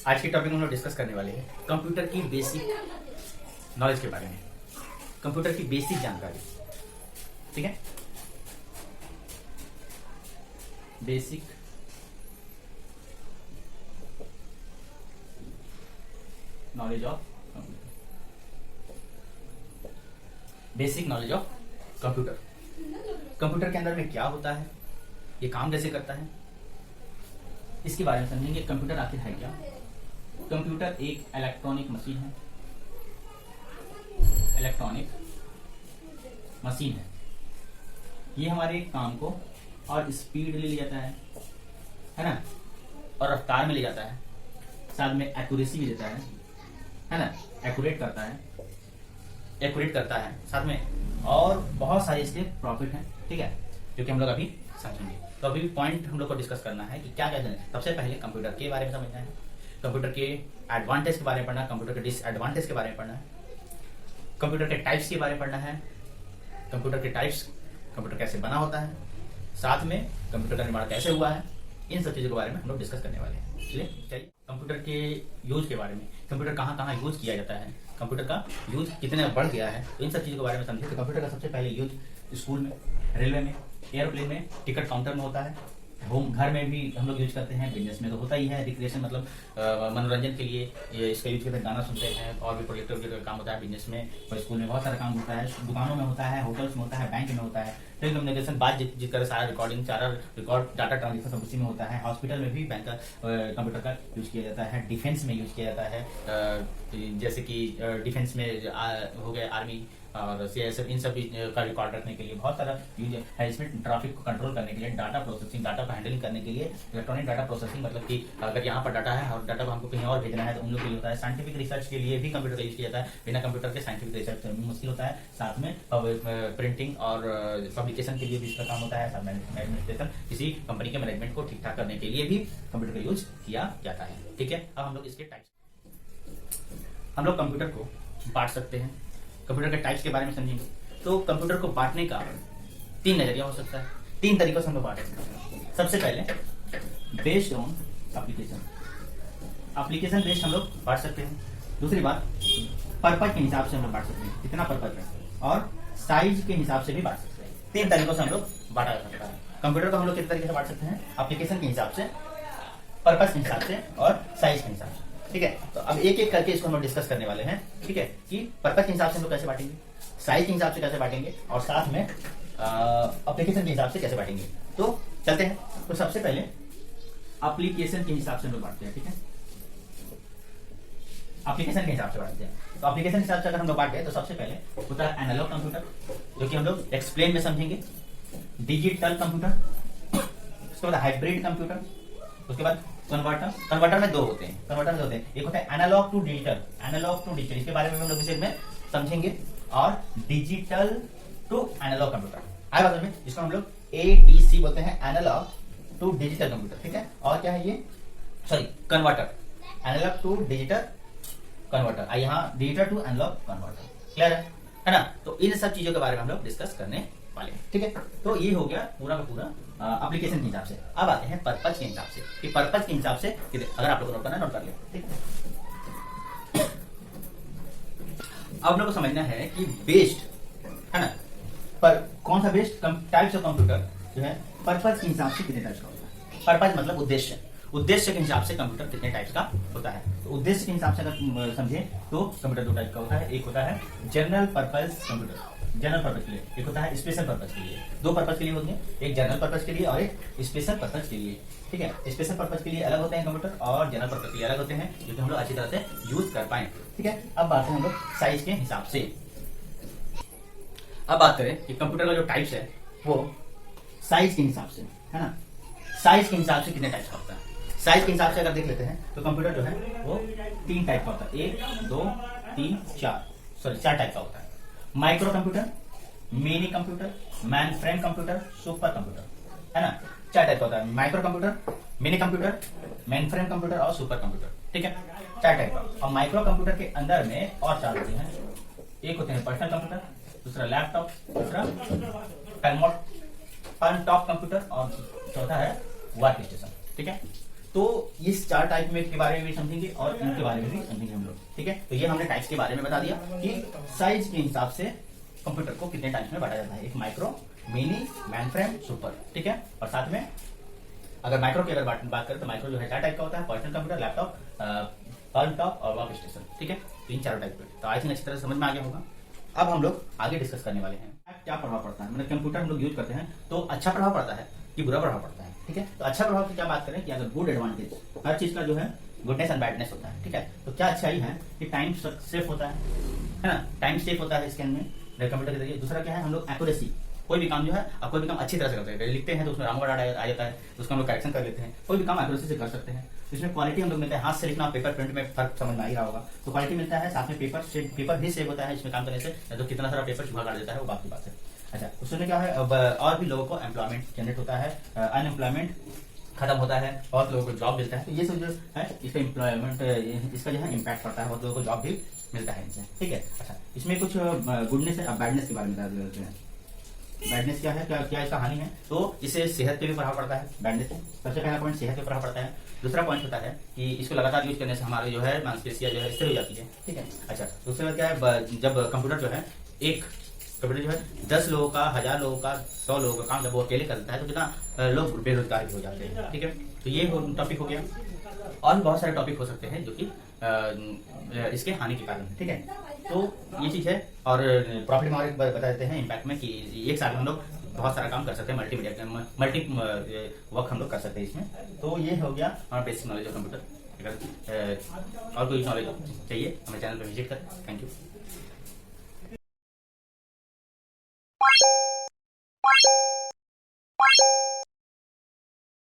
आज के टॉपिक में हम लोग डिस्कस करने वाले हैं कंप्यूटर की बेसिक नॉलेज के बारे में, कंप्यूटर की बेसिक जानकारी। ठीक है, basic knowledge of computer, basic knowledge of computer. Computer के अंदर में क्या होता है, ये काम कैसे करता है, इसके बारे में समझेंगे। कंप्यूटर आखिर है क्या? कंप्यूटर एक इलेक्ट्रॉनिक मशीन है, इलेक्ट्रॉनिक मशीन है। ये हमारे काम को और स्पीड ले जाता है ना, और रफ्तार में ले जाता है, साथ में एक्यूरेसी भी देता है ना, एक्यूरेट करता है साथ में, और बहुत सारे इसके प्रॉफिट हैं। ठीक है, जो कि हम लोग अभी समझेंगे। तो अभी पॉइंट हम लोग को डिस्कस करना है कि क्या क्या है। सबसे पहले कंप्यूटर के बारे में समझना है, कंप्यूटर के एडवांटेज के बारे में पढ़ना है, कंप्यूटर के डिसएडवांटेज के बारे में पढ़ना है, कंप्यूटर के टाइप्स के बारे में पढ़ना है, कंप्यूटर के टाइप्स, कंप्यूटर कैसे बना होता है, साथ में कंप्यूटर का निर्माण कैसे हुआ है, इन सब चीजों के बारे में हम लोग डिस्कस करने वाले हैं। चलिए कंप्यूटर के यूज के बारे में, कंप्यूटर कहाँ कहाँ यूज किया जाता है, कंप्यूटर का यूज कितने बढ़ गया है, तो इन सब चीजों के बारे में समझिए। तो कंप्यूटर का सबसे पहले यूज स्कूल में, रेलवे में, एयरप्लेन में, टिकट काउंटर में होता है, होम घर में भी हम लोग यूज करते हैं, बिजनेस में तो होता ही है, रिक्रिएशन मतलब मनोरंजन के लिए ये इसका यूज करते हैं, गाना सुनते हैं, और भी प्रोजेक्टर का काम होता है बिजनेस में, और स्कूल में बहुत सारा काम होता है, दुकानों में होता है, होटल्स में होता है, बैंक में होता है, टेलीकम्युनिकेशन बातचीत कर सारा रिकॉर्ड डाटा ट्रांजेक्शन सब उसी में होता है। हॉस्पिटल में भी बैंक का कंप्यूटर का यूज किया जाता है, डिफेंस में यूज किया जाता है, जैसे कि डिफेंस में हो गया आर्मी और सीआईएसएफ, इन सब का रिकॉर्ड रखने के लिए बहुत सारा यूज है। इसमें ट्रैफिक को कंट्रोल करने के लिए, डाटा प्रोसेसिंग, डाटा को हैंडलिंग करने के लिए, इलेक्ट्रॉनिक डाटा प्रोसेसिंग मतलब कि अगर यहाँ पर डाटा है और डाटा को हमको कहीं और भेजना है तो उन लोग के लिए होता है। साइंटिफिक रिसर्च के लिए भी कंप्यूटर का यूज किया जाता है, बिना कंप्यूटर के साइंटिफिक रिसर्च मुश्किल होता है। साथ में प्रिंटिंग और पब्लिकेशन के लिए भी इसका काम होता है। साथ में एडमिनिस्ट्रेशन, किसी कंपनी के मैनेजमेंट को ठीक ठाक करने के लिए भी कंप्यूटर का यूज किया जाता है। ठीक है, अब हम लोग इसके टाइप्स, हम लोग कंप्यूटर को बांट सकते हैं। कंप्यूटर के टाइप्स के बारे में समझेंगे तो कंप्यूटर को बांटने का तीन नजरिया हो सकता है, तीन तरीकों से हम लोग बांट सकते हैं। सबसे पहले based on application, application based हम लोग बांट सकते हैं। दूसरी बात पर्पज के हिसाब से हम लोग बांट सकते हैं, कितना पर्पज है, और साइज के हिसाब से भी बांट सकते हैं। तीन तरीकों से हम लोग बांटा जा सकता है। कंप्यूटर को हम लोग किस तरीके से बांट सकते हैं? एप्लीकेशन के हिसाब से, पर्पज के हिसाब से, और साइज के हिसाब से। ठीक है, तो अब एक एक करके इसको हम लोग डिस्कस करने वाले हैं। ठीक है, कि पर्पज के हिसाब से हम लोग कैसे बांटेंगे, साइज के हिसाब से कैसे बांटेंगे, और साथ में एप्लीकेशन के हिसाब से कैसे बांटेंगे। तो चलते हैं। तो सबसे पहले एप्लीकेशन के हिसाब से हम लोग बांटते हैं। ठीक है, एप्लीकेशन के हिसाब से बांटते हैं। तो एप्लीकेशन के हिसाब से अगर हम लोग बांटते हैं तो सबसे पहले होता है एनालॉग कंप्यूटर, जो कि हम लोग एक्सप्लेन में समझेंगे, डिजिटल कंप्यूटर, उसके बाद हाइब्रिड कंप्यूटर, उसके बाद कन्वर्टर। कन्वर्टर में दो होते हैं, एक होता है एनालॉग टू डिजिटल, इसके बारे में हम लोग विषय में समझेंगे, और डिजिटल टू एनालॉग कंप्यूटर आए बात में, जिसको हम लोग ADC बोलते हैं, एनालॉग टू डिजिटल कंप्यूटर। ठीक है, और क्या है ये, sorry converter, analog to digital converter, यहाँ digital to analog converter. Clear है ना? तो इन सब चीजों के बारे में हम लोग डिस्कस करने वाले हैं। ठीक है, तो ये हो गया पूरा का पूरा एप्लीकेशन के हिसाब से। अब आते हैं पर्पज के हिसाब से, कि पर्पज के हिसाब से अगर आप लोग नोट करना, नोट कर ले। ठीक है, अब लोग को समझना है कि बेस्ड है ना, पर कौन सा बेस्ड टाइप्स ऑफ कंप्यूटर जो है पर्पज के हिसाब से कितने टाइप्स का होता है। पर्पज मतलब उद्देश्य, उद्देश्य के हिसाब से कंप्यूटर कितने टाइप्स का होता है। तो उद्देश्य के हिसाब से अगर समझे तो कंप्यूटर दो टाइप का होता है। एक होता है general purpose computer, general purpose के लिए, एक होता है स्पेशल पर्पज के लिए। दो पर्पज के लिए होते हैं, एक जनरल पर्पज के लिए और एक स्पेशल पर्पज के लिए। ठीक है, स्पेशल पर्पज के लिए अलग होते हैं कंप्यूटर, और जनरल पर्पज के लिए अलग होते हैं, जो कि हम लोग अच्छी तरह से यूज कर पाए। ठीक है, अब बात है हम लोग साइज के हिसाब से। अब बात करें कि कंप्यूटर का जो टाइप्स है वो साइज के हिसाब से है ना, साइज के हिसाब से कितने टाइप्स का होता है। साइज के हिसाब से अगर देख लेते हैं तो कंप्यूटर जो है वो तीन टाइप का होता है, 1 2 3 4 टाइप का होता है। Micro computer, mini computer, man frame computer, super computer, है ना, चार टाइप का होता है। Micro computer, mini computer, man frame computer और सुपर कंप्यूटर। ठीक है, चार टाइप का। और माइक्रो कंप्यूटर के अंदर में और चार होते हैं, एक होते हैं पर्सनल कंप्यूटर, दूसरा लैपटॉप, दूसरा पैन टॉप कंप्यूटर, और चौथा है वर्क स्टेशन। ठीक है, तो इस 4 टाइप में के बारे में भी समझेंगे और इनके बारे में भी समझेंगे हम लोग, ठीक है। तो ये हमने टाइप्स के बारे में बता दिया कि साइज के हिसाब से कंप्यूटर को कितने टाइप्स में बांटा जाता है, एक micro, mini, main frame, super, ठीक है। और साथ में अगर माइक्रो की अगर बात करें तो माइक्रो जो है 4 टाइप का होता है, personal computer, laptop, palmtop और वर्क स्टेशन, ठीक है। तो इन 4 टाइप पे तो आई थिंक अच्छी तरह समझ में आ गया होगा। अब हम लोग आगे डिस्कस करने वाले हैं क्या प्रभाव पड़ता है, मतलब कंप्यूटर हम लोग यूज करते हैं तो अच्छा प्रभाव पड़ता है कि बुरा प्रभाव पड़ता है, ठीक है। तो अच्छा प्रभाव की क्या बात करें कि अगर गुड एडवांटेज, हर चीज का जो है गुडनेस एंड बैडनेस होता है, ठीक है। तो क्या अच्छाई है कि टाइम सेफ होता है ना, टाइम सेफ होता है स्कैन में कंप्यूटर के जरिए। दूसरा क्या है, हम लोग एक्यूरेसी, कोई भी काम जो है अब कोई भी काम अच्छी तरह से करते हैं, लिखते हैं तो उसमें रॉन्ग वर्ड आ जाता है तो उसका हम लोग करेक्शन कर लेते हैं, कोई भी काम एक्यूरेसी से कर सकते हैं। इसमें क्वालिटी हम लोग मिलता है, हाथ से लिखना पेपर प्रिंट में फर्क समझ में आ ही रहा होगा, तो क्वालिटी मिलता है, साथ में पेपर भी सेव होता है इसमें काम करने से, तो कितना सारा पेपर चूहा काट देता है वो बात की बात है। अच्छा, उसमें क्या है, अब और भी लोगों को एम्प्लॉयमेंट जनरेट होता है, अनएम्प्लॉयमेंट खत्म होता है, बहुत लोगों को जॉब मिलता है। तो ये सब जो है इसका एम्प्लॉयमेंट, इसका जो है इम्पैक्ट पड़ता है, बहुत लोगों को जॉब भी मिलता है इनसे, ठीक है। अच्छा, इसमें कुछ गुडनेस है, अब बैडनेस के बारे में बता देते हैं। बैडनेस क्या है, क्या इसका हानि है, तो इससे सेहत पे भी प्रभाव पड़ता है। बैडनेस सबसे पहला पॉइंट सेहत पे प्रभाव पड़ता है। दूसरा पॉइंट होता है कि इसको लगातार यूज करने से हमारे जो है मांसपेशियां जो है स्थिर हो जाती है, ठीक है। अच्छा, दूसरा क्या है, जब कंप्यूटर जो है एक कंप्यूटर जो है 10 लोगों का, 1000 लोगों का, 100 लोगों का काम जब वो अकेले करता है तो कितना लोग बेरोजगार भी हो जाते हैं, ठीक है। तो ये टॉपिक हो गया, और भी बहुत सारे टॉपिक हो सकते हैं जो कि इसके हानि के कारण, ठीक है। तो ये चीज है, और प्रॉफिट में और एक बता देते हैं इम्पैक्ट में कि एक साथ में हम लोग बहुत सारा काम कर सकते हैं, मल्टी वर्क हम लोग कर सकते हैं इसमें। तो ये हो गया हमारा बेसिक नॉलेज ऑफ कंप्यूटर। अगर और कोई नॉलेज चाहिए हमारे चैनल पर विजिट करें। Thank you.